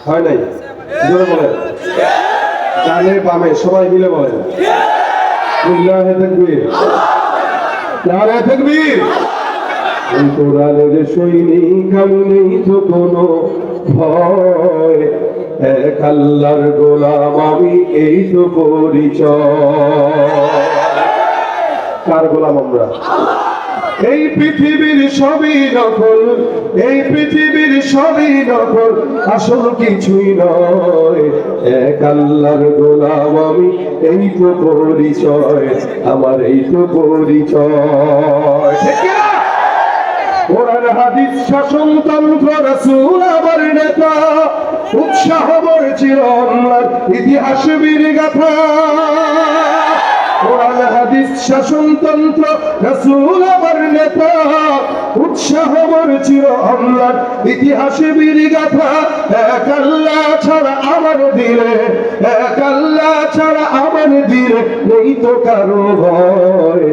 হয় নাই? জোরে বলেন। ডানে বামে সবাই মিলে বলেন লিল্লাহি তাকবীর, নারে তাকবীর। এই কোরআনের সৈনিক আমি নেই তো কোনো ভয়, এক আল্লাহর গোলাম আমি এই তো পরিচয়। কার গোলাম আমরা? এই পৃথিবীর সবই নকল, এই পৃথিবীর সবই নকল, আসল কিছুই নয়, এক আল্লাহর গোলাম আমি এই তো পরিচয়, আমার এই তো পরিচয়। ঠিক না? কোরআন হাদিস শাসনতন্ত্র রাসূল আমার নেতা, উৎসাহ মোর চিরমর ইতিহাস বীর গাথা। কোরআন হাদিস শাসনতন্ত্র রাসূল আমার নেতা, উৎসাহ মোর চিরমর ইতিহাস বীর গাথা। এক আল্লাহ ছাড়া আমার দিলে, এক আল্লাহ ছাড়া আমার দিলে নেই তো কারো ভয়,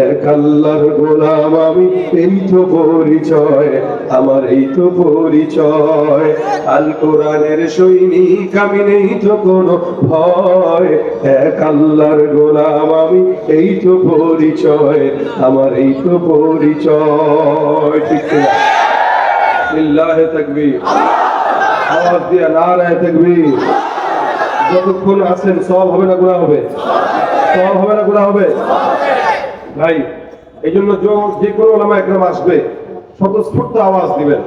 এক আল্লাহর গোলাম আমি এই তো পরিচয়, আমার এই তো পরিচয়। আল কোরআনের সৈনিক আমি নেই তো কোনো ভয়, এক আল্লাহর গোলাম আমি এই তো পরিচয়, আমার এই তো পরিচয়। ঠিক না? লিল্লাহি তাকবীর, আওয়াজ দিয়া নারে তাকবীর। যতক্ষণ আছেন সব হবে না গুনাহ হবে? সব হবে না গুনাহ হবে? ভাই এই জন্য যে কোনো ওলামা একরাম আসবে স্বতঃস্ফূর্ত আওয়াজ দিবেন।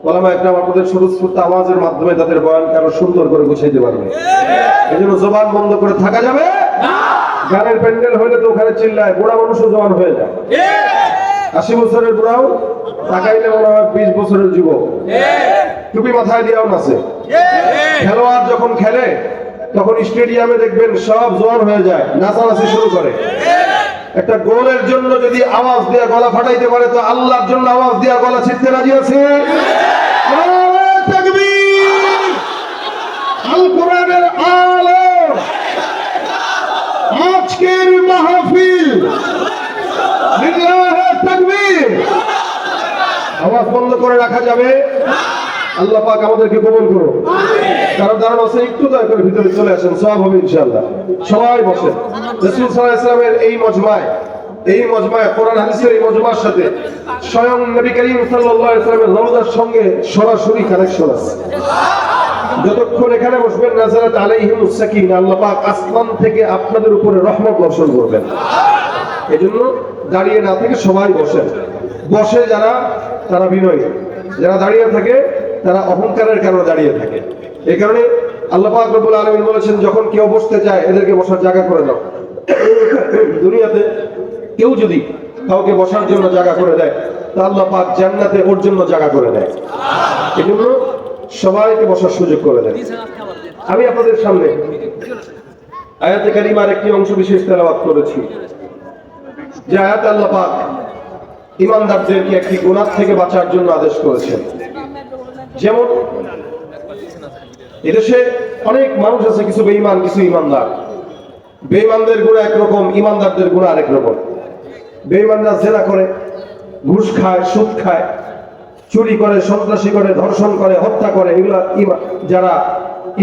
ওলামা একরাম আপনাদের স্বতঃস্ফূর্ত আওয়াজের মাধ্যমে তাদের বয়ানকে আরো সুন্দর করে গুছাইতে পারবে। এই জন্য জবান বন্ধ করে থাকা যাবে না। গানের প্যান্ডেল হইলে তো ওখানে চিল্লায়, বুড়া মানুষও জবান হয়ে যায়। 80 বছরের বুড়াও তাকাইলে মনে হয় 20 বছরের যুবক। টুপি মাথায় দিয়েও নাচে। খেলোয়াড় যখন খেলে তখন স্টেডিয়ামে দেখবেন সব জোয়ান হয়ে যায়, নাচানাচি শুরু করে। একটা গোলের জন্য যদি আওয়াজ দিয়ে গলা ফাটাইতে পারে তো আল্লাহর জন্য আওয়াজ দিয়ে গলা ছিঁড়তে রাজি আছে? আল কোরআনের আলো আজকের মাহফিল, লিল্লাহি তাকবীর। আওয়াজ বন্ধ করে রাখা যাবে? আল্লাহ পাক আমাদেরকে কবুল করুন। কারণ দাঁড়ানো আছে একটু দয়া করে ভিতরে চলে আসেন, সওয়াব হবে ইনশাআল্লাহ। সবাই বসেন। রাসূল সাল্লাল্লাহু আলাইহি ওয়াসাল্লামের এই মজমায় কোরআন হাদিসের এই মজমার সাথে স্বয়ং নবী করিম সাল্লাল্লাহু আলাইহি ওয়াসাল্লামের রওজার সঙ্গে সরাসরি কানেকশন আছে। যতক্ষণ এখানে বসবেন নাযারাত আলাইহিমুস সাকিনা, আল্লাহ পাক আসমান থেকে আপনাদের উপরে রহমত বর্ষণ করবেন। এজন্য দাঁড়িয়ে না থেকে সবাই বসেন। বসে যারা তারা বিনয়ী, যারা দাঁড়িয়ে থাকে তারা অহংকারের কারণে দাঁড়িয়ে থাকে। এই কারণে আল্লাহ পাক রব্বুল আলামিন বলেছেন যখন কেউ বসতে চায় এদেরকে বসার জায়গা করে দাও। দুনিয়াতে কেউ যদি কাউকে বসার জন্য জায়গা করে দেয় তা আল্লাহ পাক জান্নাতে ওর জন্য জায়গা করে দেয়। এজন্য সবাইকে বসার সুযোগ করে দেয়। আমি আপনাদের সামনে আয়াতে কারিমার একটি অংশ বিশেষ তেলাওয়াত করেছি, যে আয়াতে আল্লাহ পাক ঈমানদারদেরকে একটি গুনাহ থেকে বাঁচার জন্য আদেশ করেছেন। যেমন এদেশে অনেক মানুষ আছে, কিছু বেঈমান কিছু ঈমানদার। বেঈমানদের গুনাহ একরকম, ঈমানদারদের গুনাহ আরেক রকম। বেঈমানরা জেনা করে, ঘুষ খায়, সুদ খায়, চুরি করে, সন্ত্রাসী করে, ধর্ষণ করে, হত্যা করে। এগুলা যারা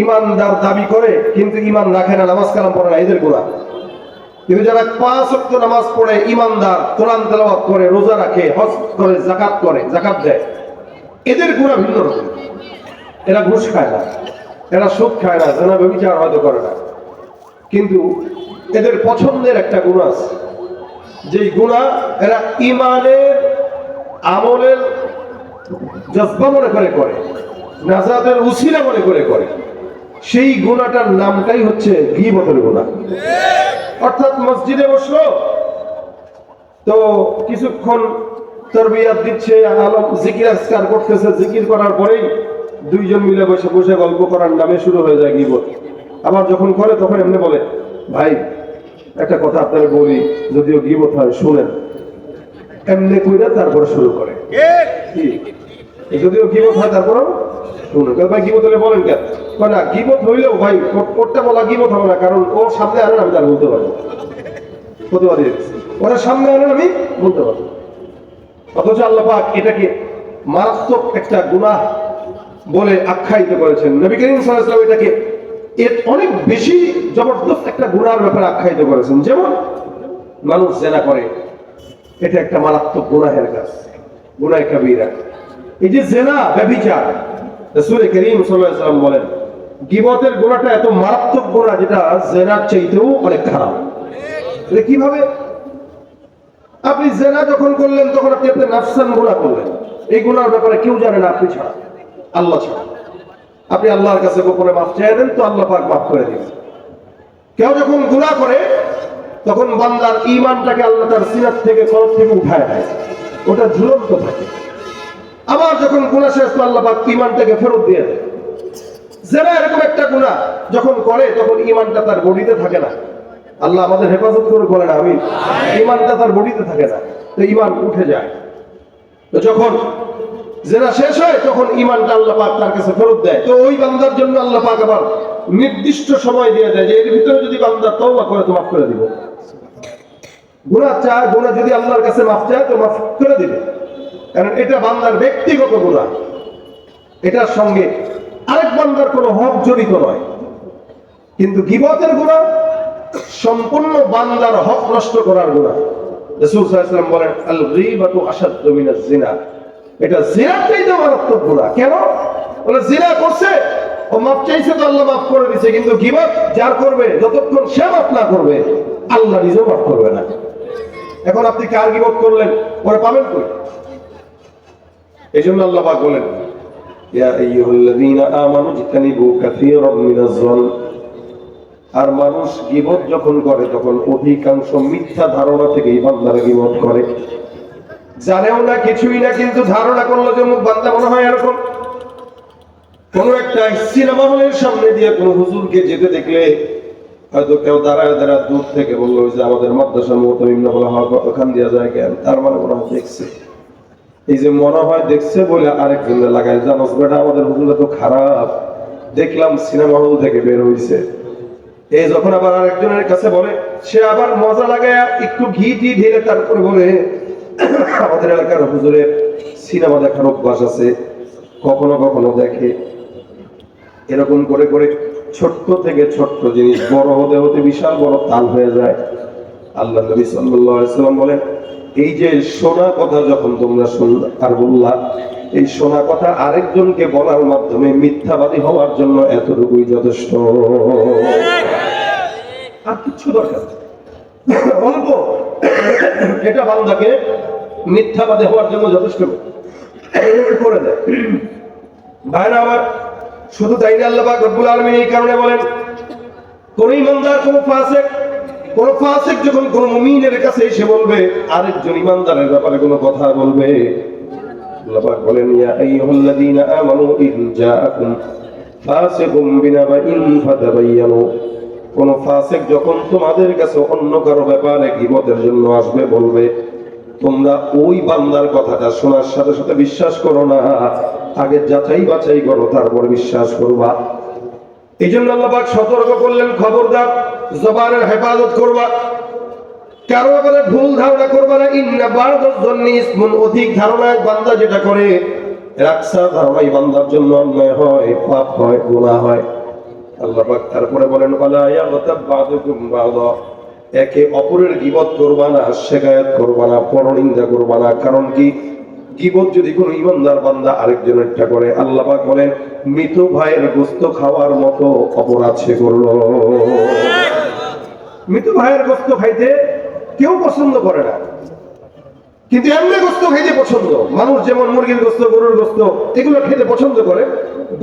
ঈমানদার দাবি করে কিন্তু ঈমান রাখে না, নামাজ কালাম পড়ে না, এদের গুনাহ। কিন্তু যারা 5 ওয়াক্ত নামাজ পড়ে, ঈমানদার, কোরআন তেলাওয়াত করে, রোজা রাখে, হজ করে, যাকাত দেয়, এদের গুনাহ ভিন্ন রকম। এরা ঘুষ খায় না, এরা সুদ খায় না, জেনা ব্যভিচার হয়তো করে না, কিন্তু এদের পছন্দের একটা গুনাহ আছে, যেই গুনাহ এরা ঈমানের আমলের জজবা মনে করে, নাজাতের উসিলা মনে করে। সেই গুনাহটার নামটাই হচ্ছে গীবতের গুনাহ। অর্থাৎ মসজিদে বসলো তো কিছুক্ষণ তারবিয়াত দিচ্ছে, আলম জিকির আজকার করতেছে, জিকির করার পরেই দুইজন মিলে বসে বসে গল্প করার নামে শুরু হয়ে যায় গীবত। আবার যখন করে তখন এমনি বলে, ভাই একটা কথা আপনাকে বলি, যদিও গীবত হয় শুনেন, এমনি কইরা তারপরে শুরু করে। যদিও গীবত হয় তারপরেও শুনুন। ভাই গীবত হলে বলেন কেন? না, গীবত হইলেও ভাই কোটটা বলা গীবত হবে না, কারণ ওর সামনে আনেন আমি তার বলতে পারবো, প্রতিবাদী ওরা সামনে আনেন আমি বলতে পারবো। অথচ আল্লাহ পাক এটাকে মারাত্মক একটা গুনাহ বলে আখ্যায়িত করেছেন। নবী করিম সাল্লাল্লাহু আলাইহি ওয়াসাল্লাম এটাকে এর অনেক বেশি জবরদস্ত একটা গুনার ব্যাপারে আখ্যায়িত করেছেন। যেমন মানুষ জেনা করে, এটা একটা মারাত্মক গুনাহের কাজ, গুনাহ কাবীরা। এই যে জেনা, ব্যভিচার, রাসূল করিম সাল্লাল্লাহু আলাইহি ওয়াসাল্লাম বলেন গীবতের গুনাহটা এত মারাত্মক গুনাহ যেটা জেনার চাইতেও অনেক খারাপ। এটা কিভাবে? আপনি জেনা যখন করলেন তখন আপনি আপনার নাফসান গুনাহ করলেন। এই গুনার ব্যাপারে কেউ জানে না আপনি ছাড়া, আল্লাহ ছাড়া। আপনি আল্লাহর কাছে গোপনে মাফ চেয়ে দেন তো আল্লাহ পাক মাফ করে দিবেন। কেউ যখন গুনাহ করে তখন বান্দার ঈমানটাকে আল্লাহ তার সিনাত থেকে, কলব থেকে উঠায় দেয়, ওটা ঝুলন্ত থাকে। আবার যখন গুনাহ শেষ তো আল্লাহ পাক ঈমানটাকে ফেরত দিয়ে দেয়। জেনা এরকম একটা গুনাহ যখন করে তখন ঈমানটা তার বডিতে থাকে না। আল্লাহ আমাদের হেফাজত করে বলেন আমিন। ঈমানটা তার বডিতে থাকে না, তো ঈমান উঠে যায়। তো যখন জেনা শেষ হয় তখন ঈমানটা আল্লাহ পাক তার কাছে ফেরত দেয়। তো ওই বান্দার জন্য আল্লাহ পাক আবার নির্দিষ্ট সময় দিয়ে দেয় যে এর ভিতরে যদি বান্দা তওবা করে তো মাফ করে দিব। গুনাহ চায়, গুনাহ যদি আল্লাহর কাছে মাফ চায় তো মাফ করে দিবে, কারণ এটা বান্দার ব্যক্তিগত গুনাহ, এটার সঙ্গে আরেক বান্দার কোনো হক জড়িত নয়। কিন্তু গীবতের গুনাহ সম্পূর্ণ বান্দার হক নষ্ট করার গুনাহ। রাসূল সাল্লাল্লাহু আলাইহি ওয়াসাল্লাম বলেন আল গীবাতু আশাদ্দু মিনাজ জিনা, এটা জিনার চাইতে মারাত্মক গুনাহ। কেন? বলে জিনা করছে, ও মাফ চাইছে তো আল্লাহ মাফ করে দিয়েছে, কিন্তু গীবত যার করবে যতক্ষণ সে মাফ না করবে আল্লাহ নিজেও মাফ করবে না। এখন আপনি কার গীবত করলেন পরে পাবেন কই? এইজন্য আল্লাহ পাক বলেন ইয়া আইয়ুহাল্লাযীনা আমানু ইজতানিবু কাসীরাম মিনাজ যন। আর মানুষ গীবত যখন করে তখন অধিকাংশ মিথ্যা ধারণা থেকেই বান্দারা গীবত করে। জানেও না, কিছুই না, কিন্তু ধারণা করলো যে মুখ বান্দা মনে হয় এরকম। কোন একটা সিনেমা হলের সামনে দিয়ে কোন হুজুরকে যেতে দেখলে হয়তো কেউ দাঁড়ায় দাঁড়ায় দূর থেকে বললো যে আমাদের মাদ্রাসার মুতামিম বলা হয় ওখান দিয়ে যায় কেন, তার মানে মনে হয় দেখছে। এই যে মনে হয় দেখছে বলে আরেকজন লাগায়, জানোস বেটা আমাদের হুজুরা তো খারাপ, দেখলাম সিনেমা হল থেকে বের হইছে। এই যখন আবার আরেকজনের কাছে বলে, সে আবার মজা লাগায় একটু ঘি টি ঢেলে তারপরে বলে আমাদের এলাকার হুজুরের সিনেমা দেখার অভ্যাস আছে, কখনো কখনো দেখে। এরকম করে করে ছোট্ট থেকে ছোট্ট জিনিস বড় হতে হতে বিশাল বড় তাল হয়ে যায়। আল্লাহ নবী সাল্লাল্লাহু আলাইহি ওয়াসাল্লাম বলেন এই যে শোনা কথা যখন তোমরা শুনলা আর বললা, এই শোনা কথা আরেকজনকে বলার মাধ্যমে মিথ্যাবাদী হওয়ার জন্য এতটুকুই যথেষ্ট, আর কিছু দরকার অল্প। এটা বান্দাকে মিথ্যাবাদী হওয়ার জন্য যথেষ্ট করে দেয়। ভাইরা আমার, শুধু তাই না, আল্লাহ পাক রব্বুল আলামিন এই কারণে বলেন কোন ইমানদার, কোন ফাসিক যখন কোন মুমিনের কাছে এসে বলবে, আরেকজন ইমানদারের ব্যাপারে কোনো কথা বলবে, আল্লাহ পাক বলেন ইয়া আইয়ুহাল্লাযীনা আমানু ইন জাআকুম ফাসিকুম বিনাবাইন ফাতাবায়ানু। কোন ফাসিক যখন তোমাদের কাছে অন্য কারো ব্যাপারে গীবতের জন্য আসবে, বলবে, তোমরা ওই বান্দার কথাটা শোনার সাথে সাথে বিশ্বাস করো না, আগে যাচাই বাছাই করো তারপর বিশ্বাস করবা। এই জন্য আল্লাহ পাক সতর্ক করলেন, খবরদার জবানের হেফাজত করবা, কারো ব্যাপারে ভুল ধারণা করবা না। ইন্না বা'দাজ যন্নি ইসমুন, অধিক ধারণায় বান্দা যেটা করে, রাকসা ধারণাই বান্দার জন্য অন্যায় হয়, পাপ হয়, গুনাহ হয়। আল্লাহ পাক তারপরে বলেন ওয়ালা ইয়াগতাব বা'দুকুম বা'দা, একে অপরের গীবত করবা না, শিকায়াত করবা না, পরনিন্দা করবা না। কারণ কি, গীবত যদি কোনো ইমানদার বান্দা আরেকজনেরটা করে, আল্লাহ পাক বলেন মৃত ভাইয়ের গোশত খাওয়ার মতো অপরাধ সে করলো। মৃত ভাইয়ের গোশত খাইতে কেউ পছন্দ করে না, কিন্তু এমনি গোশত খাইতে পছন্দ। মানুষ যেমন মুরগির গোশত, গরুর গোশত এগুলো খেতে পছন্দ করে,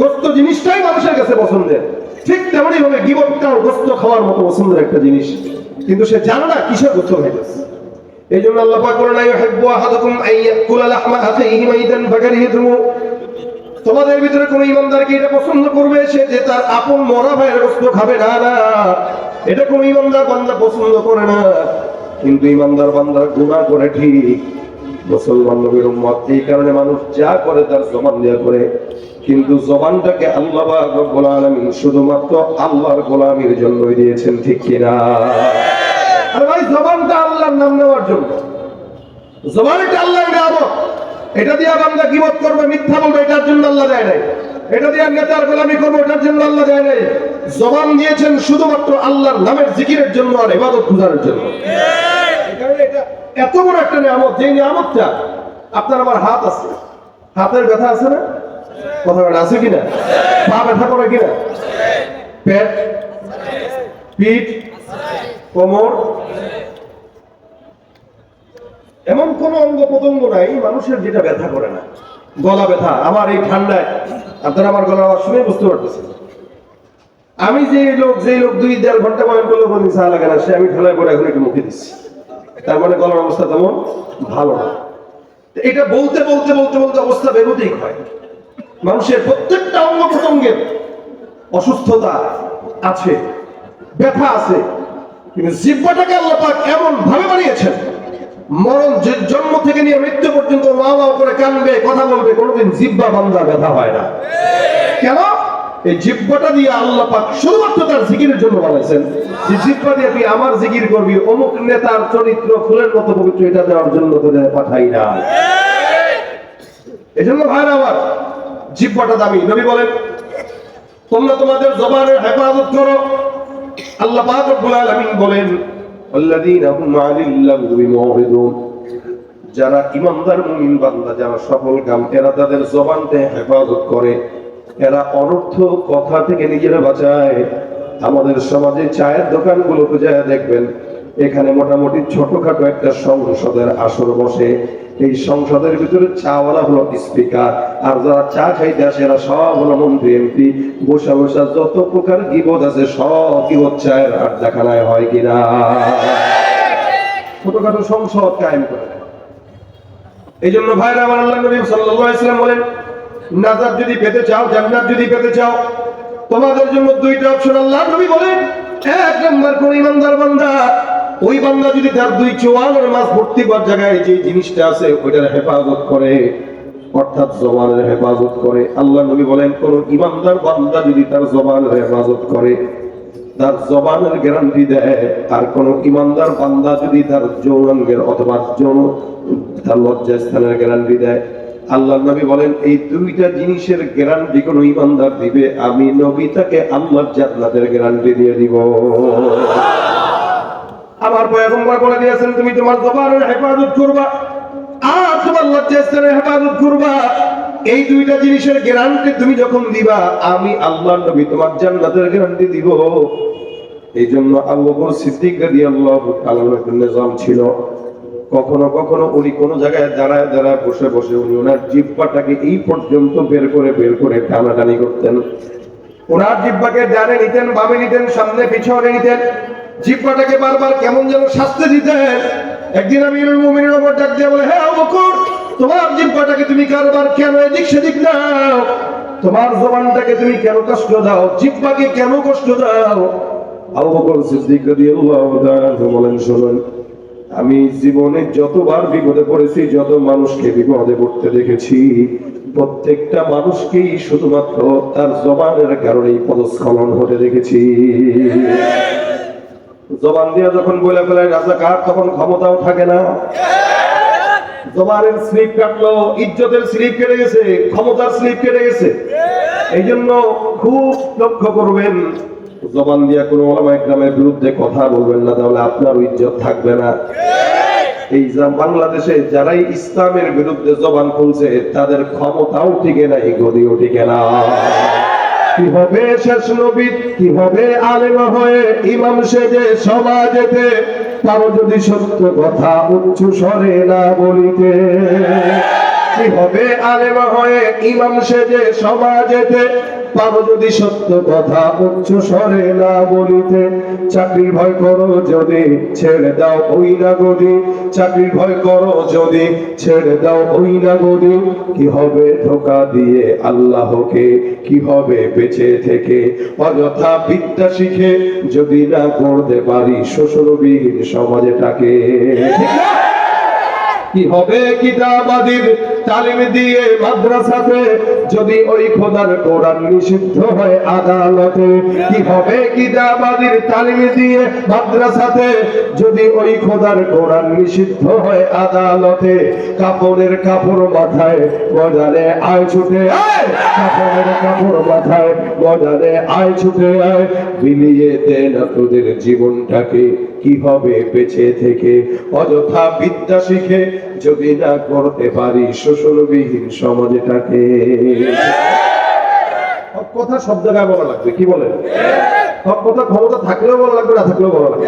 গোশত জিনিসটাই মানুষের কাছে পছন্দের, ঠিক তেমনই ভাবে গীবতটাও গোশত খাওয়ার মতো পছন্দের একটা জিনিস, কিন্তু সে জানে না কিসের গোশত খাইতেছে। এই জন্য আল্লাহ পাক বলেন ইউহিব্বু আহাদুকুম আইয়াকুলা লাহমা আখিহি মাইতান ফাকারিহতুমু, তোমাদের ভিতরে কোন ইমানদার কি এটা পছন্দ করবে সে যে তার আপন মরা ভাইয়ের গোশত খাবে? না না, এটা কোন ইমানদার বান্দা পছন্দ করে না। কিন্তু ইমানদার বান্দা গুনাহ করে ঠিক, মুসলমান নবীর উম্মত, এই কারণে মানুষ যা করে তার জবান দিয়ে করে, কিন্তু জবানটাকে আল্লাহ পাক রব্বুল আলামিন শুধুমাত্র আল্লাহর গোলামির জন্যই দিয়েছেন, ঠিক কিনা? আর ভাই জবানটা আল্লাহর নাম নেওয়ার জন্য, জবানটা আল্লাহর নিয়ামত, এটা দিয়ে বান্দা গীবত করবে, মিথ্যা বলবে, এটার জন্য আল্লাহ দেয় নাই। এটা দিয়ে নেতার গোলামি করবো, এটার জন্য আল্লাহ দেয় নাই। জবান দিয়েছেন শুধুমাত্র আল্লাহর নামের জিকিরের জন্য আর ইবাদত গুজারের জন্য। এই কারণে এটা এত বড় একটা নিয়ামত, যে নিয়ামতটা আপনার আমার হাত আছে, হাতের ব্যথা আছে না? কথা বলে আছে কিনা? পা ব্যথা করে কিনা? পেট, পিঠ, কোমর, এমন কোন অঙ্গ প্রত্যঙ্গ নাই মানুষের যেটা ব্যথা করে না। গলা ব্যথা, আমার এই ঠান্ডায় আপনারা আমার গলা আওয়াজ শুনে বুঝতে পারতেছেন। আমি যে লোক 2-1.5 ঘন্টা বয়ন করলে কোনো চা লাগে না, সে আমি ঠেলায় করে এখন একটু মুখে দিচ্ছি, তার মানে গলার অবস্থা তেমন ভালো না। এটা বলতে বলতে বলতে বলতে অবস্থা বেগতিক হয়। মানুষের প্রত্যেকটা অঙ্গ প্রত্যঙ্গের অসুস্থতা আছে, ব্যথা আছে, কিন্তু জিহ্বাটাকে আল্লাহ পাক এমন ভাবে বানিয়েছেন, মরণ জন্ম থেকে নিয়ে মৃত্যু পর্যন্ত মা মা করে কানবে, কথা বলবে, কোনোদিন জিহ্বা বান্দা ব্যথা হয় না। কেন? এই জিহ্বাটা দিয়ে আল্লাহ পাক শুধুমাত্র তার জিকিরের জন্য বানাইছেন। যে জিহ্বা দিয়ে তুই আমার জিকির করবি, অমুক নেতার চরিত্র ফুলের মতো পবিত্র, এটা দেওয়ার জন্য তোদের পাঠাই না। এজন্য ভাইরা আমার, জিহ্বাটা দামি। নবী বলেন, তোমরা তোমাদের জবানের হেফাজত করো। আল্লাহ পাক রব্বুল আলামিন বলেন, আল্লাযীনা হুম আনিল লাগবি মুরিদুন, যারা ঈমানদার মুমিন বান্দা, যারা সফল কাম, এরা তাদের জবানকে হেফাজত করে, এরা অনর্থ কথা থেকে নিজেরা বাঁচায়। আমাদের সমাজে চায়ের দোকানগুলোতে যায় দেখবেন, এখানে মোটামুটি ছোটখাটো একটা সংসদের আসর বসে। এই সংসদের ভিতরে চাওয়ালা হলো স্পিকার, আর যারা চা খাইতে আসে এরা সব হলো মন্ত্রী এমপি। বসা বসা যত প্রকার গীবত আছে সব গীবত চায়ের আড্ডাখানায় হয় কিনা। ছোটখাটো সংসদ কায়েম করে। এই জন্য ভাইরা আমার, আল্লাহ নবী সাল্লাল্লাহু আলাইহি ওয়াসাল্লাম বলেন, নাজাত যদি পেতে চাও, জান্নাত যদি পেতে চাও, তোমাদের জন্য 2টা অপশন। আল্লাহ নবী বলেন, 1 নাম্বার কোন ইমানদার বান্দা, ওই বান্দা যদি তার 2 চোয়ালের মাঝ ভর্তি করার জায়গায় যে জিনিসটা আছে ওইটার হেফাজত করে, অর্থাৎ জবানের হেফাজত করে। আল্লাহ নবী বলেন, কোন ইমানদার বান্দা যদি তার জবানের হেফাজত করে, তার জবানের গ্যারান্টি দেয়। আর কোন ইমানদার বান্দা যদি তার যৌনাঙ্গের অথবা তার লজ্জাস্থানের গ্যারান্টি দেয়, আল্লাহ নবী বলেন, এই 2টা জিনিসের গ্যারান্টি কোন ইমানদার দিবে, আমি নবী তাকে আল্লাহর জান্নাতের গ্যারান্টি দিয়ে দিব। আমার পয়গম্বর বলে দিয়েছেন, তুমি তোমার জবানের হেফাজত করবা আর তোমার লজ্জাস্থানের হেফাজত করবা। এই 2টা জিনিসের গ্যারান্টি তুমি যখন দিবা, আমি আল্লাহর নবী তোমার জান্নাতের গ্যারান্টি দিব। এই জন্য আবু বকর সিদ্দিক রাদিয়াল্লাহু তাআলা এর নিজাম ছিল, কখনো কখনো উনি কোন জায়গায় দাঁড়ায় দাঁড়ায় বসে বসে উনি ওনার জিহ্বাটাকে এই পর্যন্ত বের করে টানাটানি করতেন। ওনার জিহ্বাকে ডানে নিতেন, বামে নিতেন, সামনে পিছনে নিতেন, জিহ্বাটাকে বারবার কেমন যেন শাস্তি দিতেন। একদিন আমিরুল মুমিনিন ওমর ডাক দিয়ে বলে, হে আবু বকর, তোমার জিহ্বাটাকে তুমি কারবার কেন এদিক সেদিক নাও? তোমার জবানটাকে তুমি কেন কষ্ট দাও? জিহ্বাকে কেন কষ্ট দাও? আবু বকর সিদ্দিক রাদিয়াল্লাহু তাআলা বলেন, শুনুন, আমি জীবনে যতবার বিপদে পড়েছি, যত মানুষকে বিপদে পড়তে দেখেছি, প্রত্যেকটা মানুষকেই শুধুমাত্র তার জবানের কারণেই পদস্খলন হতে দেখেছি। জবান দিয়ে যখন বলে ফেলায় রাজাকার, তখন ক্ষমতাও থাকে না। জবানের স্লিপ কাটলো, ইজ্জতের স্লিপ কেটে গেছে, ক্ষমতার স্লিপ কেটে গেছে। এই জন্য খুব লক্ষ্য করবেন, জবান দিয়া কোনো ওলামা ইকরামের বিরুদ্ধে কথা বলবেন না, তাহলে আপনার ইজ্জত থাকবে না। এই বাংলাদেশে যারাই ইসলামের বিরুদ্ধে জবান খুলছে, তাদের ক্ষমতাও টিকে না, গদিও টিকে না। কি হবে শেষ নবী, কি হবে আলেম হয়ে ইমাম সেজে সমাজেতে, তাও যদি সত্য কথা উচ্চ স্বরে না বলিতে। কি হবে আলেম হয়ে ইমাম সেজে সমাজেতে, পারো যদি সত্য কথা উচ্চ স্বরে না বলিতে। চাকরির ভয় করো যদি, ছেড়ে দাও ওই না গদি। চাকরির ভয় করো যদি, ছেড়ে দাও ওই না গদি। কি হবে ধোঁকা দিয়ে আল্লাহকে, কি হবে বেঁচে থেকে অযথা বিদ্যা শিখে, যদি না করতে পারি শোষণবিহীন সমাজটাকে। কি হবে কিতাবাদির তালিম দিয়ে মাদ্রাসাতে, যদি ওই খোদার কোরআন নিষিদ্ধ হয় আদালতে। কি হবে কিতাবাদির তালিম দিয়ে মাদ্রাসাতে, যদি ওই খোদার কোরআন নিষিদ্ধ হয় আদালতে। কাপড়ের কাপড় মাথায় বাজারে আয় ছুটে আয়, কাপড়ের কাপড় মাথায় বাজারে আয় ছুটে আয়, বিলিয়ে দে না তোদের জীবনটাকে, কি হবে বেঁচে থেকে অযথা বিদ্যা শিখে, যদি না করতে পারি শোষণবিহীন সমাজটাকে। হক কথা সব জায়গায় বলা লাগবে, কি বলেন? হক কথা ক্ষমতা থাকলেও বলা লাগবে, না থাকলেও বলা লাগবে।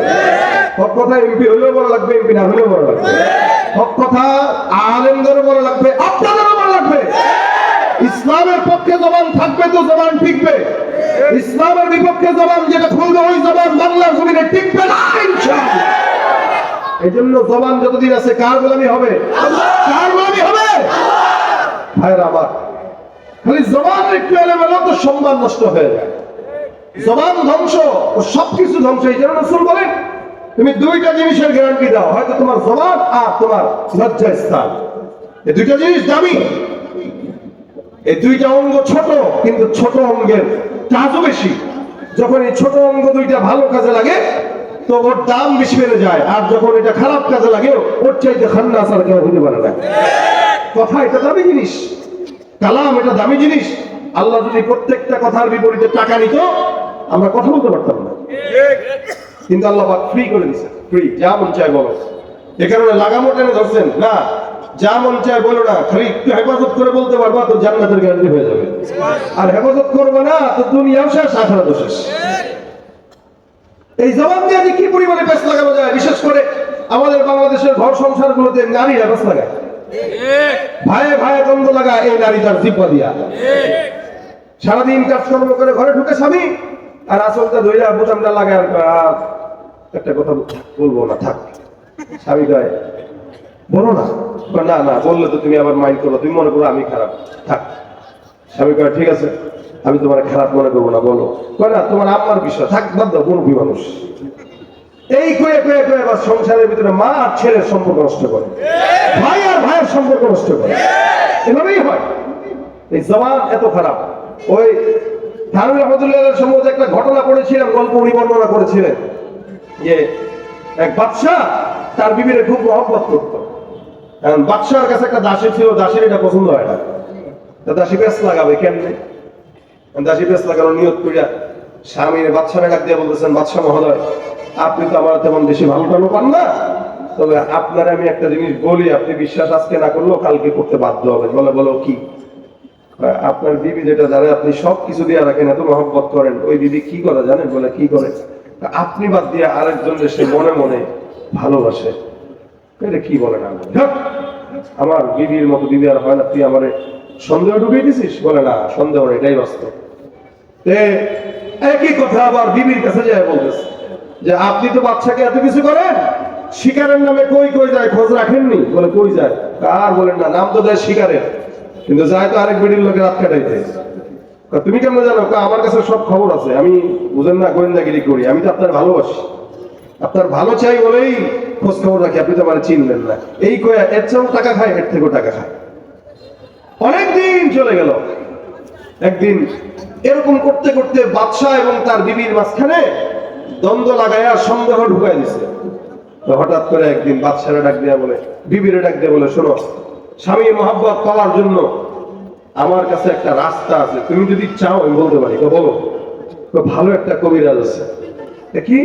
হক কথা এমপি হলেও বলা লাগবে, এমপি না হলেও বলা লাগবে। হক কথা আলেমদেরও বলা লাগবে, আপনাদেরও বলা লাগবে। ইসলামের পক্ষে জবান থাকবে তো জবান টিকবে, ইসলামের বিপক্ষে জবান যেটা খুলবে ওই জবান বাংলার জমিনে টিকবে না ইনশাআল্লাহ। এই জন্য জবান যতদিন আছে কার গোলামি হবে? কার গোলামি হবে? ভাইরা আমার, খালি জবান একটু এলোমেলো তো সম্মান নষ্ট হয়ে যায়, জবান ধ্বংস ও সবকিছু ধ্বংস। এই জন্য রাসূল বলেন, তুমি দুইটা জিনিসের গ্যারান্টি দাও, হয়তো তোমার জবান আর তোমার লজ্জাস্থান, এই দুইটা জিনিস দামি। এই দুইটা অঙ্গ ছোট, কিন্তু ছোট অঙ্গের কাজও বেশি। যখন এই ছোট অঙ্গ দুইটা ভালো কাজে লাগে তো ওর দাম বেশি বেড়ে যায়, আর যখন এটা খারাপ কাজে লাগে ওর চাইতে খান্নাস আর কেউ হতে পারে না। কথা এটা দামি জিনিস, কালাম এটা দামি জিনিস। আল্লাহ যদি প্রত্যেকটা কথার বিপরীতে টাকা নিত, আমরা কথা বলতে পারতাম না। কিন্তু আল্লাহ পাক ফ্রি করে দিয়েছে, ফ্রি, যা মন চায় বলো। এ কারণে লাগামো টেনে ধরছেন না, যা মন চায় বলো না, খালি একটু হেফাজত করে বলতে পারবা তো জান্নাতের গ্যারান্টি হয়ে যাবে। আর হেফাজত করবে না তো দুনিয়াও শেষ, আখিরাতও শেষ। এই জবান দিয়ে কি পরিমাণে পেঁচ লাগানো যায়, বিশেষ করে আমাদের বাংলাদেশের ঘর সংসার গুলোতে নারীরা পেঁচ লাগায়, ভাইয়ে ভাইয়ে দ্বন্দ্ব লাগায় এই নারী তার জিব্বা দিয়া। সারাদিন কাজকর্ম করে ঘরে ঢুকে স্বামী আর আসলটা ধইরা বোতামটা লাগায়, আর একটা কথা বলবো না, থাক। স্বামী কয় বলো না, না না বললে তো তুমি আবার মাইন্ড করো, তুমি মনে করো আমি খারাপ, থাক। স্বামী কয় ঠিক আছে, আমি তোমার খারাপ মনে করবো না, বলো। কয় না তোমার আম্মার বিষয়, থাক বাদ দাও, মুরব্বী মানুষ। এই কয়ে কয়ে কয়ে আবার সংসারের ভিতরে মা আর ছেলের সম্পর্ক নষ্ট করে, ভাই আর ভাইয়ের সম্পর্ক নষ্ট করে, এভাবেই হয়। এই জবান এত খারাপ। ওই থানভী রহমাতুল্লাহ সম্বন্ধে একটা ঘটনা পড়েছিলাম, গল্প উনি বর্ণনা করেছিলেন যে এক বাদশা তার বিবিরে খুব মহব্বত করতো। বাদশার কাছে একটা দাসী ছিল, দাসীর এটা পছন্দ হয় না, দাসী পেঁচ লাগাবে কেমনে? দাসী পেঁচ লাগানোর নিয়ত করিয়া স্বামীর বাদশারে ডাক দিয়ে বলতেছেন, বাদশা মহোদয়, আপনি তো আমার তেমন বেশি ভালো টানো পান না, তবে আপনার আমি একটা জিনিস বলি, আপনি বিশ্বাস আজকে না করলেও কালকে করতে বাধ্য হবে। বলে বলো কি? আপনার বিবি যেটা জানে আপনি সব কিছু দিয়ে রাখেন, এত মহব্বত করেন, ওই বিবি কি করে জানেন? বলে কি করে? আপনি বাদ দিয়ে আরেকজন সে মনে মনে ভালোবাসে। এটা কি বলে না, আমার বিবির মতো বিবি আর হয় না, তুই আমার সন্দেহ ঢুকিয়ে দিছিস? বলে না, সন্দেহ না, এটাই বাস্তব। একই কথা আবার বিবির কাছে যায় বলতেছে যে আপনি তো বাচ্চাকে এত কিছু করেন, শিকারের নামে কই কই যায় খোঁজ রাখেননি? বলে কই যায়? আর বলেন না, নাম তো দেয় শিকারের, কিন্তু যায় তো আরেক বেডির লোকের রাত কাটাইতে। তুমি কেমন জানো? আমার কাছে সব খবর আছে, আমি বুঝেন না গোয়েন্দাগিরি করি, আমি তো আপনার ভালোবাসি, আপনার ভালো চাই বলেই খোঁজ খবর রাখি, আপনি তো আমার চিনলেন না। এই কয়া এর চেয়েও টাকা খায়, এর থেকেও টাকা খায়। অনেকদিন চলে গেল। একদিন এরকম করতে করতে বাদশা এবং তার বিবির মাঝখানে দ্বন্দ্ব লাগাইয়া সন্দেহ ঢুকাই দিছে। তো হঠাৎ করে একদিন বাদশারে ডাক দিয়া বলে, বিবিরে ডাক দিয়া বলে, শোনো, স্বামীর মহব্বত পাওয়ার জন্য আমার কাছে একটা রাস্তা আছে, তুমি যদি চাও আমি বলতে পারি। বলো। ভালো একটা কবিরাজ আছে। কি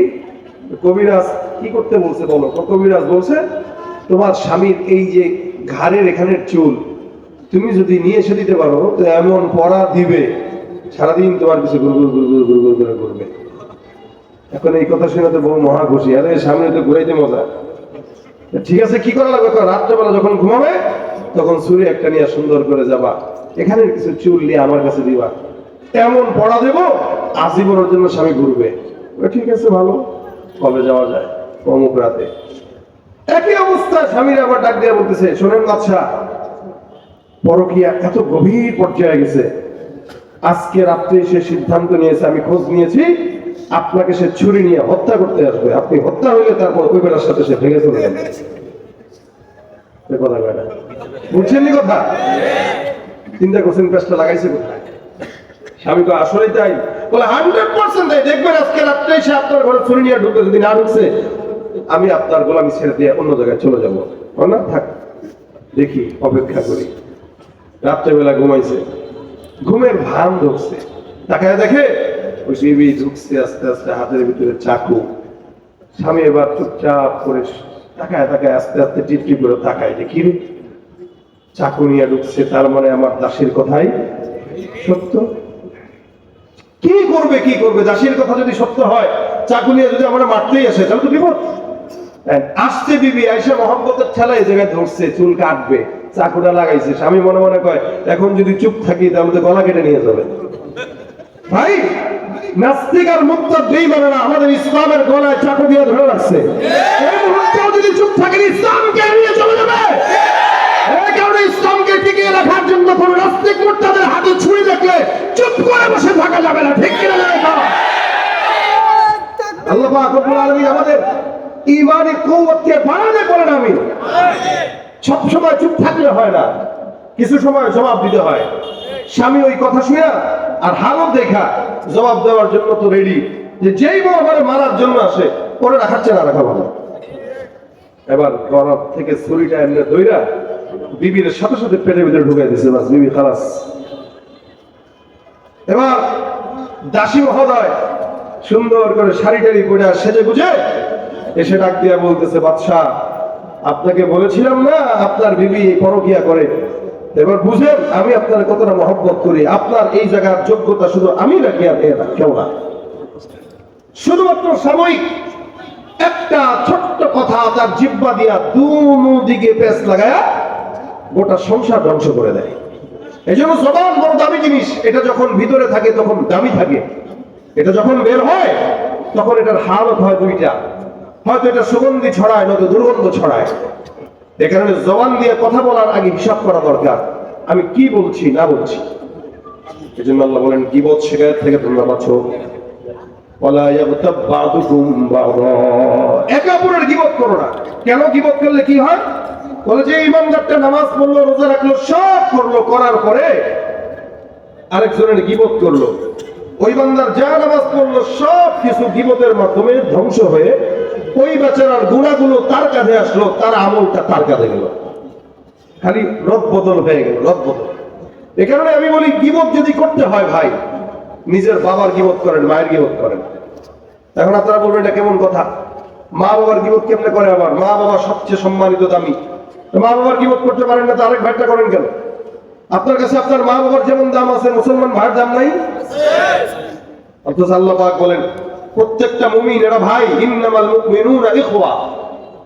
কবিরাজ? কি করতে বলছে বলো। কবিরাজ বলছে, তোমার স্বামীর এই যে ঘাড়ের এখানের চুল তুমি যদি নিয়ে এসে দিতে পারো তো এমন পড়া দিবে, সারাদিন তোমার কিছু গুরগুর গুরগুর গুরগুর করে করবে। এখন এই কথা শুনে তো বহু মহা খুশি, আরে সামনে তো ঘুরাইতে মজা। ঠিক আছে, কি করা লাগবে? রাত্রেবেলা যখন ঘুমাবে তখন ছুরি একটা নিয়ে সুন্দর করে যাবা, এখানে কিছু চুল নিয়ে আমার কাছে দিবা, এমন পড়া দেবো আজীবনের জন্য স্বামী ঘুরবে। ঠিক আছে, ভালো, কবে যাওয়া যায়? অমুক রাতে। একই অবস্থা স্বামীর আবার ডাক দেওয়া বলতেছে, শোনেন বাদশা, পরকীয়া এত গভীর পর্যায়ে গেছে, আজকে রাত্রে সে সিদ্ধান্ত নিয়েছে, আমি খোঁজ নিয়েছি, আপনাকে সে ছুরি নিয়ে হত্যা করতে আসবে। আপনি হত্যা হইলে তারপর ওই বেলার সাথে সে ভেঙে চলে যাবে। কথা কয় না, বুঝছেন নি কথা? চিন্তা করছেন পেঁচটা লাগাইছে কোথায়? স্বামী তো আসলেই তাই বলে 100% তাই। দেখবেন আজকে রাত্রে এসে আপনার ঘরে ছুরি নিয়ে ঢুকবে, যদি না ঢুকছে আমি আপনার গোলামি ছেড়ে দিয়ে অন্য জায়গায় চলে যাবো। না থাক, দেখি, অপেক্ষা করি। রাত্রেবেলা ঘুমাইছে, ঘুমের ভান ধরছে, তাকায় দেখে ওই বিবি ঢুকছে আস্তে আস্তে, হাতের ভিতরে চাকু। স্বামী এবার চুপচাপ করে তাকায় তাকায় আস্তে আস্তে টিপটি করে তাকায়, দেখি রে চাকু নিয়ে ঢুকছে, তার মানে আমার দাসীর কথাই সত্য। কি করবে কি করবে, দাসীর কথা যদি সত্য হয়, চাকু নিয়ে যদি আমরা মারতেই আসে তাহলে তো বিপদ। আসছে বিবি আইসা মহব্বতের ঠেলা এই জায়গায় ধরছে, চুল কাটবে, চাকুটা লাগাইছে। স্বামী মনে মনে কয় এখন যদি চুপ থাকি তাহলে তো গলা কেটে নিয়ে যাবে। ভাই, নাস্তিক আর মুরতাদ বেঈমানেরা আমাদের ইসলামের গলায় চাকু দিয়ে ধরে রাখছে। এই মুহূর্তেও যদি চুপ থাকেন ইসলামকে নিয়ে চলে যাবে। এই কারণে ইসলামকে টিকিয়ে রাখার জন্য কোন নাস্তিক মুরতাদের হাতে ছুরি দেখলে চুপ করে বসে থাকা যাবে না, ঠিক কিনা? আল্লাহ পাক রব্বুল আলামিন আমাদের ঈমানি কুওয়াতকে বাড়াতে বলেন। আমি সব সময় চুপ থাকলে হয় না, কিছু সময় জবাব দিতে হয়। স্বামী ওই কথা শুনে আর হালত দেখা জবাব দেওয়ার জন্য তো রেডি, যে যেই বউ আমার মারার জন্য আসে ওরা রাখাচ্ছে না, রাখা ভালো। এবার গরব থেকে ছুরিটা এমনি ধইরা বিবির সাথে সাথে পেটের ভিতরে ঢুকাই দিছে, বাস বিবি খালাস। এবার দাসী মহোদয় সুন্দর করে শাড়ি টাড়ি পরে সেজে গুজে এসে ডাক দিয়া বলতেছে, বাদশাহ আপনাকে বলেছিলাম না আপনার বিবি পরকিয়া করে, এবার বুঝেন আমি আপনার কতটা মহব্বত করি। আপনার এই জায়গার যোগ্যতা শুধু আমি রাখি, আর কেউ না। শুধুমাত্র সাময়িক একটা ছোট্ট কথা তার জিহ্বা দিয়া দুনো দিকে পেঁচ লাগায়া গোটা সংসার ধ্বংস করে দেয়। এই জন্য জবান বড় দামি জিনিস। এটা যখন ভিতরে থাকে তখন দামি থাকে, এটা যখন বের হয় তখন এটার হালত হয় দুইটা, হয়তো এটা সুগন্ধি ছড়ায়, নয়তো দুর্গন্ধ ছড়ায়। এ কারণে জবান দিয়ে কথা বলার আগে হিসাব করা দরকার, আমি কি বলছি না বলছি। এই জন্য আল্লাহ বলেন গীবত শিকায়ত থেকে তোমরা বাঁচো। ওয়ালা ইয়াগতাব বা'দুকুম বা'দা, একে অপরের গীবত করো না। কেন গীবত করলে কি হয়? বলে যে ইমানদারটা নামাজ পড়লো, রোজা রাখলো, সব করলো, করার পরে আরেকজনের গীবত করলো। ওই বান্দার যা নামাজ পড়লো সব কিছু গীবতের মাধ্যমে ধ্বংস হয়ে ওই বেচারার গুনাহগুলো তার কাঁধে আসলো, তার আমলটা তার কাঁধে গেল, খালি রদ বদল হয়ে গেল, রদ বদল। এ কারণে আমি বলি গীবত যদি করতে হয় ভাই, নিজের বাবার গীবত করেন, মায়ের গীবত করেন। এখন আপনারা বলবেন এটা কেমন কথা, মা বাবার গীবত কেমনে করে? আবার মা বাবা সবচেয়ে সম্মানিত, দামি, মা বাবার গীবত করতে পারেন না তো আরেক ভাইটা করেন কেন? আপনার কাছে আপনার মা বাবার যেমন দাম আছে, মুসলমান ভাইয়ের দাম নাই? অথচ আল্লাহ পাক বলেন প্রত্যেকটা মুমিন এরা ভাই, ইন্নামাল মুমিনুনা ইখওয়া,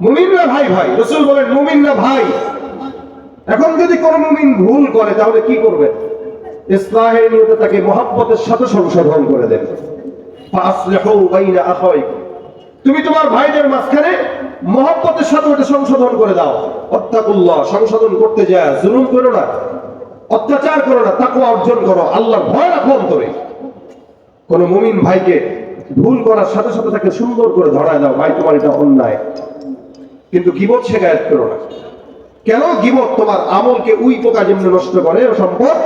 মুমিনরা ভাই ভাই। রাসূল বলেন মুমিনরা ভাই। এখন যদি কোন মুমিন ভুল করে তাহলে কি করবে? ইসলাহের নিয়তে তাকে মহব্বতের সাথে সংশোধন করে দেন। ফাসলিহু বাইনা আখাওয়াইকুম, তুমি তোমার ভাইদের মাঝখানে মহব্বতের সাথে ওটা সংশোধন করে দাও। ওয়াত্তাকুল্লাহ, সংশোধন করতে যায় জুলুম করো না, অত্যাচার করো না, তাকওয়া অর্জন করো, আল্লাহর ভয় রাখো অন্তরে। কোন মুমিন ভাইকে ভুল করার সাথে সাথে তাকে সুন্দর করে ধরায় দাও, ভাই তোমার এটা অন্যায়। কিন্তু গীবত শিকায়ত করো না। কেন? গীবত তোমার আমলকে উই পোকা যেমন নষ্ট করে, সম্পদ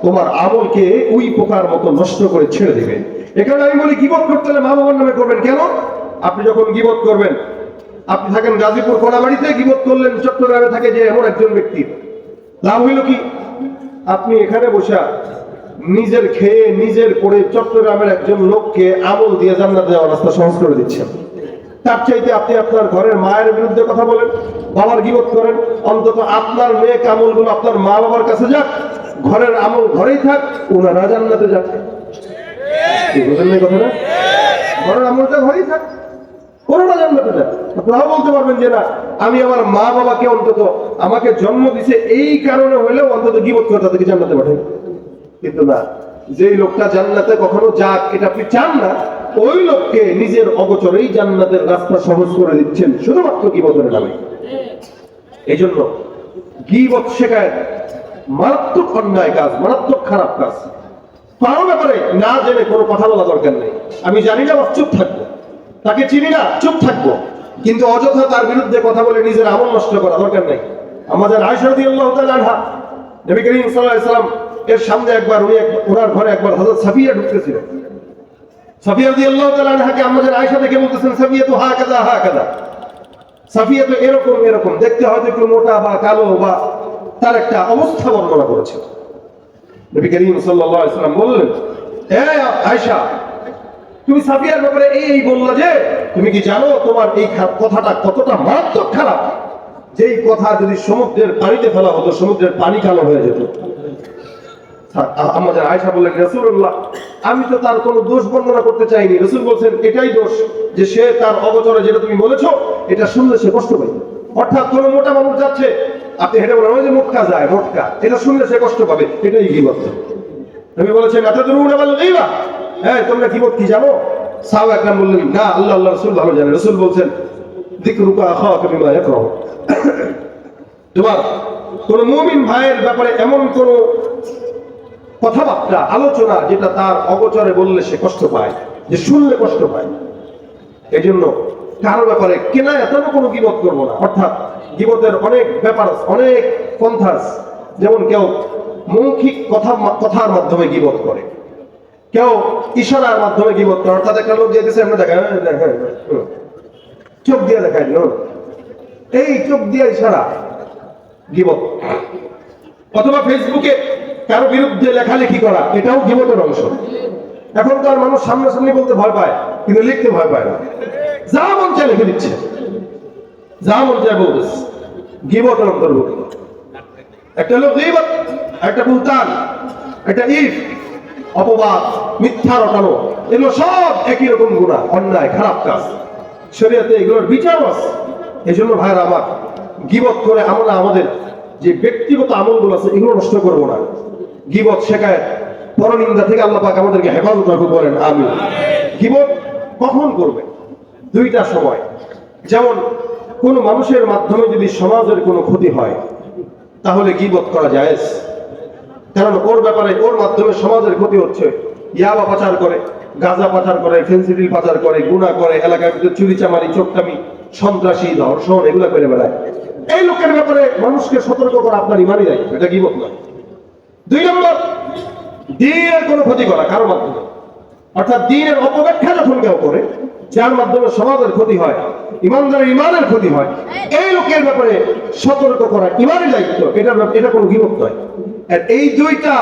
তোমার আমলকে উই পোকার মতো নষ্ট করে ছেড়ে দিবে। এখানে আমি বলি গীবত করতে হলে মা বাবার নামে করবেন। কেন? আপনি যখন গীবত করবেন, আপনি থাকেন গাজীপুর কোনাবাড়িতে, গীবত করলেন চট্টগ্রামে থাকে যে এমন একজন ব্যক্তি, লাভ হইল কি? আপনি এখানে বসে নিজের খেয়ে নিজের পড়ে চট্টগ্রামের একজন লোককে আমল দিয়ে জান্নাতে যাওয়ার রাস্তা সহজ করে দিচ্ছেন। তার চাইতে আপনি আপনার ঘরের মায়ের বিরুদ্ধে কথা বলেন, বাবার গীবত করেন, অন্তত আপনার মেয়ে আমলগুলো আপনার মা বাবার কাছে যাক, ঘরের আমল ঘরেই থাক, ওনারা জান্নাতে যাক। বুঝলেন না কথাটা? ঘরের আমলটা ঘরেই থাক, ওনারা জান্নাতে যাক। আপনারা বলতে পারবেন যে না, আমি আমার মা বাবাকে অন্তত আমাকে জন্ম দিছে এই কারণে হইলেও অন্তত গীবত করে তাদেরকে জান্নাতে পাঠাই। কিন্তু না, যেই লোকটা জান্নাতে কখনো যাক এটা আপনি চান না, ওই লোককে নিজের অগোচরেই জান্নাতের রাস্তা সহজ করে দিচ্ছেন শুধুমাত্র গীবতের নামে। এই জন্য গীবত শিকায়ত মারাত্মক অন্যায় কাজ, মারাত্মক খারাপ কাজ। কারো ব্যাপারে না জেনে কোনো কথা বলা দরকার নেই। আমি জানি না, চুপ থাকবো। তাকে চিনি না, চুপ থাকবো। কিন্তু অযথা তার বিরুদ্ধে কথা বলে নিজের আমল নষ্ট করা দরকার নেই। আমাদের আয়েশা রাদিয়াল্লাহু তাআলা আনহা নবী করিম সাল্লাল্লাহু আলাইহি সাল্লাম এর সামনে একবার ওনার ঘরে একবার হযরত সাফিয়া ঢুকতেছিলেন। সাফিয়া রাদিয়াল্লাহু তাআলা আনহাকে আমাদের আয়েশা দেখে বলতেছেন, সাফিয়া তো হাকাযা হাকাযা, সাফিয়া তো এরকম এরকম, দেখতে হয়তো একটু মোটা বা কালো বা তার একটা অবস্থা বর্ণনা করেছে। নবী করিম সাল্লাল্লাহু আলাইহি সাল্লাম বললেন, এ আয়েশা, তুমি সাফিয়ার ব্যাপারে এই বললা যে, তুমি কি জানো তোমার এই কথাটা কতটা মারাত্মক খারাপ? যেই কথা যদি সমুদ্রের পানিতে ফেলা হতো, সমুদ্রের পানি কালো হয়ে যেত। আমাদের আয়েশা বললেন, রাসূলুল্লাহ, আমি তো তার কোনো দোষ বর্ণনা করতে চাইনি। রাসূল বলছেন, এটাই দোষ যে সে তার অগোচরে যেটা তুমি বলেছো এটা শুনলে সে কষ্ট পাবে। অর্থাৎ কোনো মোটা মানুষ যাচ্ছে, আপনি হেঁটে বলেন, ওই যে মোটকা যায়, মোটকা, এটা শুনলে সে কষ্ট পাবে, এটাই গীবত। নবী বলেছেন, আতাদরুনা মাল গীবা, হ্যাঁ তোমরা গীবত কি জানো? সাহাবা একরাম বললেন, না, আল্লাহ রাসূল ভালো জানেন। রাসূল বলছেন, যিকরুকা আখাকা বিমা ইয়াকরাহু, তোমার কোন মুমিন ভাইয়ের ব্যাপারে এমন কোন কথাবার্তা আলোচনা যেটা তার অগোচরে বললে সে কষ্ট পায়, যে শুনলে কষ্ট পায়, এই জন্য কারো ব্যাপারে কেনায়াতেও কোনো গীবত করবো না। অর্থাৎ গীবতের অনেক ব্যাপার, অনেক পন্থা, যেমন কেউ মৌখিক কথার মাধ্যমে গীবত করে, কেউ ইশারার মাধ্যমে গীবত করে। অর্থাৎ একটা লোক যেতেছে, আমরা দেখায় চোখ দিয়ে দেখায়, এই চোখ দিয়ে ইশারা গীবত। অথবা ফেসবুকে কারো বিরুদ্ধে লেখালেখি করা, এটাও গীবতের অংশ। এখনকার মানুষ সামনাসামনি বলতে ভয় পায়, কিন্তু লিখতে ভয় পায় না, যা মন চায় লিখে দিচ্ছে, যা মন চায় বলতেছে, গীবতের অন্তর্ভুক্ত। একটা লোক গীবত, একটা বুহতান, একটা ইফ, অপবাদ, মিথ্যা রটানো, এগুলো সব একই রকম গুনাহ, অন্যায়, খারাপ কাজ। শরীয়তে এগুলোর বিচার আছে। এই জন্য ভাইরা আমার, গীবত করে আমরা আমাদের যে ব্যক্তিগত আমলগুলো আছে এগুলো নষ্ট করবো না। গীবত শেখায় পরনিন্দা থেকে আল্লাহ পাক আমাদেরকে হেফাজত রাখুন, বলেন আমিন। গীবত কখন করবে? দুইটা সময়। যেমন কোন মানুষের মাধ্যমে যদি সমাজের কোনো ক্ষতি হয়, তাহলে গীবত করা জায়েজ, কারণ ওর ব্যাপারে, ওর মাধ্যমে সমাজের ক্ষতি হচ্ছে। ইয়াবা পাচার করে, গাঁজা পাচার করে, ফেন্সিডিল পাচার করে, গুনাহ করে, এলাকার ভিতরে চুরি চামারি, চোখটামি, সন্ত্রাসী, ধর্ষণ, এগুলা করে বেড়ায়। এই লোকের ব্যাপারে মানুষকে সতর্ক করা আপনার ইমানই দায়িত্ব, এটা গীবত নয়। দুই নম্বর, দ্বীনের কোনো ক্ষতি করা কারো মাধ্যমে, অর্থাৎ দ্বীনের অপব্যাখ্যা যখন কেউ করে, যার মাধ্যমে সমাজের ক্ষতি হয়, ইমানদারের ইমানের ক্ষতি হয়, এই লোকের ব্যাপারে সতর্ক করা ইমানই দায়িত্ব, এটা কোনো গীবত নয়। আর এই দুইটা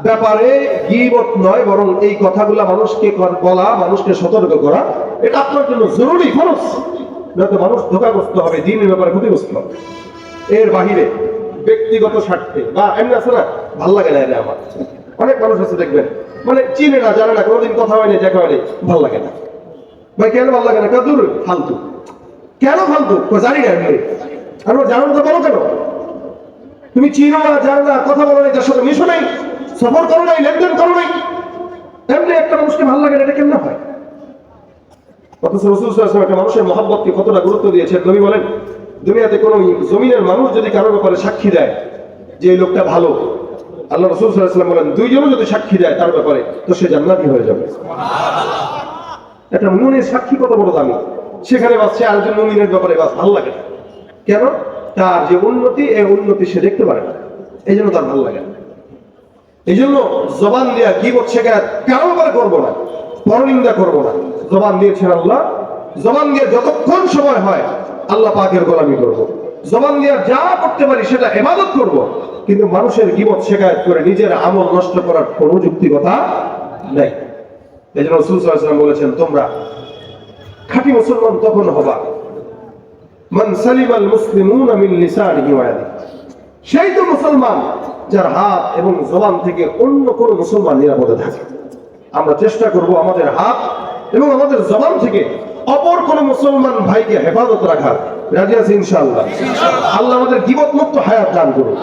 ব্যাপারে গীবত নয়, বরং এই কথাগুলা মানুষকে বলা, মানুষকে সতর্ক করা, এটা আপনার জন্য জরুরি, ফরজ। নয়তো মানুষ ধোঁকাগ্রস্ত হবে, দ্বীনের ব্যাপারে ক্ষতিগ্রস্ত হবে। এর বাহিরে ব্যক্তিগত স্বার্থে বা এমনি আছে না, ভাল লাগে না, এটা আমার অনেক মানুষ আছে দেখবেন, মানে চিনে না, জানে না, কোনোদিন কথা হয়নি, দেখা হয়নি, ভাল লাগে না। ভাই কেন ভাল লাগে না? দূর, ফালতু। কেন ফালতু? জানি না, এমনি। আর জানো তো, বলো কেন? তুমি চিনো না, জানো না, কথা বলো নাই, তার সাথে মিশো নাই, সফর করো নাই, লেনদেন করো নাই, এমনি একটা মানুষকে ভাল লাগে না, এটা কেমন হয়? অথচ রাসূল সাল্লাল্লাহু আলাইহি ওয়াসাল্লাম একটা মানুষের মহব্বতকে কতটা গুরুত্ব দিয়েছেন। নবী বলেন, দুনিয়াতে কোনো জমিনের মানুষ যদি কারোর ব্যাপারে সাক্ষী দেয় যে এই লোকটা ভালো, আল্লাহ রাসূল সাল্লাল্লাহু আলাইহি ওয়াসাল্লাম বলেন, দুইজনও যদি সাক্ষী দেয় তার ব্যাপারে, তো সে জান্নাতি হয়ে যাবে। একটা মুমিনের সাক্ষী কত বড় দামি। সেখানে বাসছে আরেকজন মুমিনের ব্যাপারে বাস ভালো লাগে না। কেন? তার যে উন্নতি, এই উন্নতি সে দেখতে পারে না, এই জন্য তার ভালো লাগে না। এই জন্য জবান দিয়া গীবত শেখায় কারো ব্যাপারে করবো না, পরনিন্দা করবো না। জবান দিয়েছেন আল্লাহ, জবান দিয়ে যতক্ষণ সময় হয় আল্লাহ পাকের গোলামি করব। জবান দিয়ে যা করতে পারি সেটা ইবাদত করব, কিন্তু মানুষের গীবত শেখায়ত করে নিজের আমল নষ্ট করার কোনো যুক্তিকতা নেই। এই জন্য রাসূল সাল্লাল্লাহু আলাইহি ওয়াসাল্লাম বলেছেন, তোমরা খাঁটি মুসলমান তখন হবা মান সালিমাল মুসলিমুনা মিন লিসানিহি ওয়া ইয়াদিহি, সেই তো মুসলমান যার হাত এবং জবান থেকে অন্য কোনো মুসলমান নিরাপদে থাকে। আমরা চেষ্টা করব আমাদের হাত এবং আমাদের জবান থেকে অপর কোন মুসলমান ভাইকে হেফাজত রাখার। রাজি আছি ইনশাআল্লাহ? আল্লাহ আমাদের গীবত মুক্ত হায়াত দান করুন।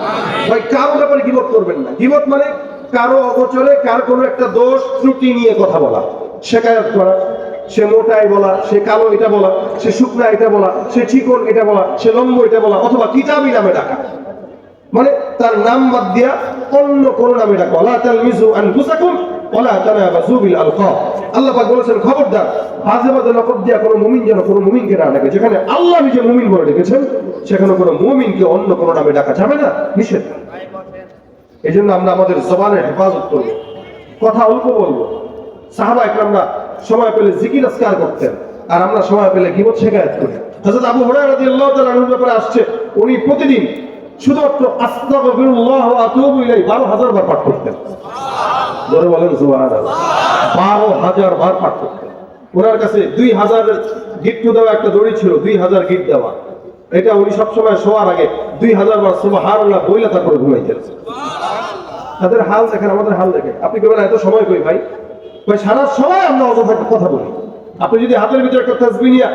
ভাই কারো ব্যাপারে গীবত করবেন না। গীবত মানে কারো অগোচরে কার কোনো একটা দোষ ত্রুটি নিয়ে কথা বলা, শিকায়ত করা, সে মোটাই বলা, সে কালো এটা বলা, সে শুকনা এটা বলা, সে চিকন এটা বলা, সে লম্ব এটা বলা, অথবা কিতাবি নামে ডাকা, মানে তার নাম বাদ দিয়া অন্য কোন নামে ডাকা। লা তালমিজু আনফুসাকুম ওয়ালা তানাবাযু বিল আলকাব। আল্লাহ পাক বলেছেন খবরদার বাজে বাজে লকব দিয়া কোনো মুমিন যেন কোনো মুমিনকে না ডাকে। যেখানে আল্লাহ নিজে মুমিন বলে ডেকেছেন সেখানে কোনো মুমিনকে অন্য কোনো নামে ডাকা যাবে না, নিষেধ। এই জন্য আমরা আমাদের জবানের হেফাজত করবো, কথা অল্প বলবো। সাহাবা একরামরা সময় পেলে জিকির আজকার করতেন, আর আমরা সময় পেলে গীবত শিকায়াত করি। হযরত আবু হুরায়রা রাদিয়াল্লাহু তাআলা আনহুর ব্যাপারে আসছে, উনি প্রতিদিন শুধুমাত্র আস্তাগফিরুল্লাহ ওয়া আতুবু ইলাইহি 12,000 বার পাঠ করতেন। জোরে বলেন সুবহানাল্লাহ। 12,000 বার পাঠ করতেন। ওনার কাছে 2,000 গিট্টু দেওয়া একটা দড়ি ছিল, 2,000 গিট দেওয়া। এটা উনি সবসময় শোয়ার আগে 2,000 বার সুবহানাল্লাহ বইলা তারপরে ঘুমাইতেন। তাদের হাল দেখেন, আমাদের হাল দেখেন। আপনি কেবল এত সময় কই ভাই, সারা সময় আমরা অযথা কথা বলি। আপনি যদি হাতের ভিতরে একটা তাসবিহ নিয়া,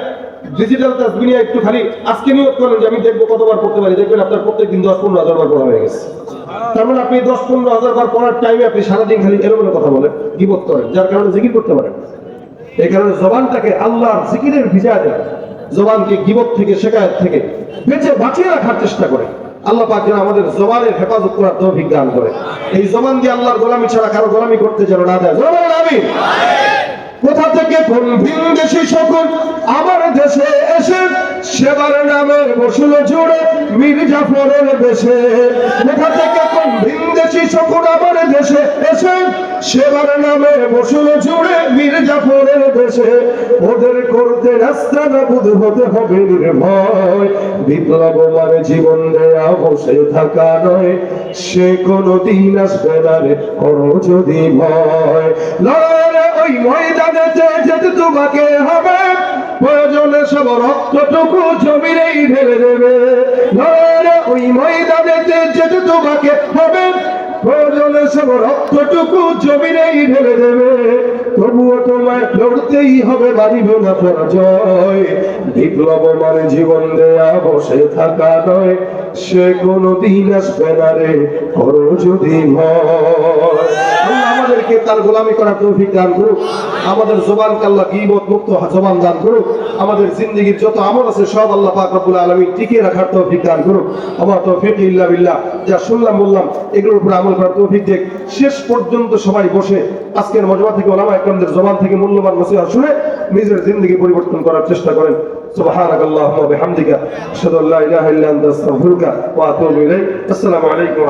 ডিজিটাল তাসবিহ নিয়া একটু খালি আজকে নিয়ত করেন যে আমি দেখবো কতবার পড়তে পারি, দেখবেন আপনার প্রত্যেকদিন 10-15,000 বার পড়া হয়ে গেছে। তার মানে আপনি 10-15,000 বার পড়ার টাইমে আপনি সারাদিন খালি এলোমেলো কথা বলেন, গীবত করেন, যার কারণে জিকির করতে পারেন। এই কারণে জবানটাকে আল্লাহর জিকিরের ভিজা দেয়, জবানকে গীবত থেকে শিকায়াত থেকে বাঁচিয়ে রাখার চেষ্টা করে। আল্লাহ পাক যেন আমাদের জবানের হেফাজত করার তৌফিক দান করে। এই জবান দিয়ে আল্লাহর গোলামি ছাড়া কারো গোলামি করতে যেন না দেয়। জোরে বলেন আমিন। কোথা থেকে কোন ভিনদেশী শকুন আমার দেশে এসে সেবার নামের বসল জুড়ে মীর জাফরের দেশে। কোথা থেকে কোন ভিনদেশী শকুন আমার দেশে এসে সেবার নামে বসল জুড়ে মীর জাফরের দেশে। ওদের করতে রাস্তা নাবুদ হতে হবে নির্ভয়, বিপ্লব মানে জীবন দেয়া বসে থাকা নয়, সে কোনদিন আসবে না রে করো যদি ভয়। লড়াইয়ে ওই ময়দানেতে যেতে তোমাকে হবে, প্রয়োজনে সব রক্তটুকু জমিনেই ঢেলে দেবে। লড়াইয়ে ওই ময়দানেতে যেতে তোমাকে হবে, প্রয়োজনে সব রক্তটুকু জমিনেই ঢেলে দেবে। তবুও তোমায় লড়তেই হবে, মানিবে না পরাজয়, বিপ্লব মানে জীবন দেয়া বসে থাকা নয়, সে কোনদিন আসবে না রে করো যদি ভয়। আল্লাহ আমাদেরকে তার গোলামি করার তৌফিক দান করুক, আমাদের জবানকে আল্লাহ গীবত মুক্ত জবান দান করুক, আমাদের জিন্দেগীর যত আমল আছে সব আল্লাহ পাক রব্বুল আলামিন টিকিয়ে রাখার তৌফিক দান করুক। আমার তৌফিক ইল্লা বিল্লাহ। যা শুনলাম বললাম এগুলোর উপর আমল করার তৌফিক দেখ। শেষ পর্যন্ত সবাই বসে আজকের মজমা থেকে ওলামা ইকরামদের জবান থেকে মূল্যবান নসিহত শুনে নিজের জিন্দেগি পরিবর্তন করার চেষ্টা করেন। সুবহানাকাল্লাহুম্মা ওয়া বিহামদিকা আশহাদু আল্লা ইলাহা ইল্লা আনতা আস্তাগফিরুকা ওয়া আতুবু ইলাইক। আসসালামু আলাইকুম।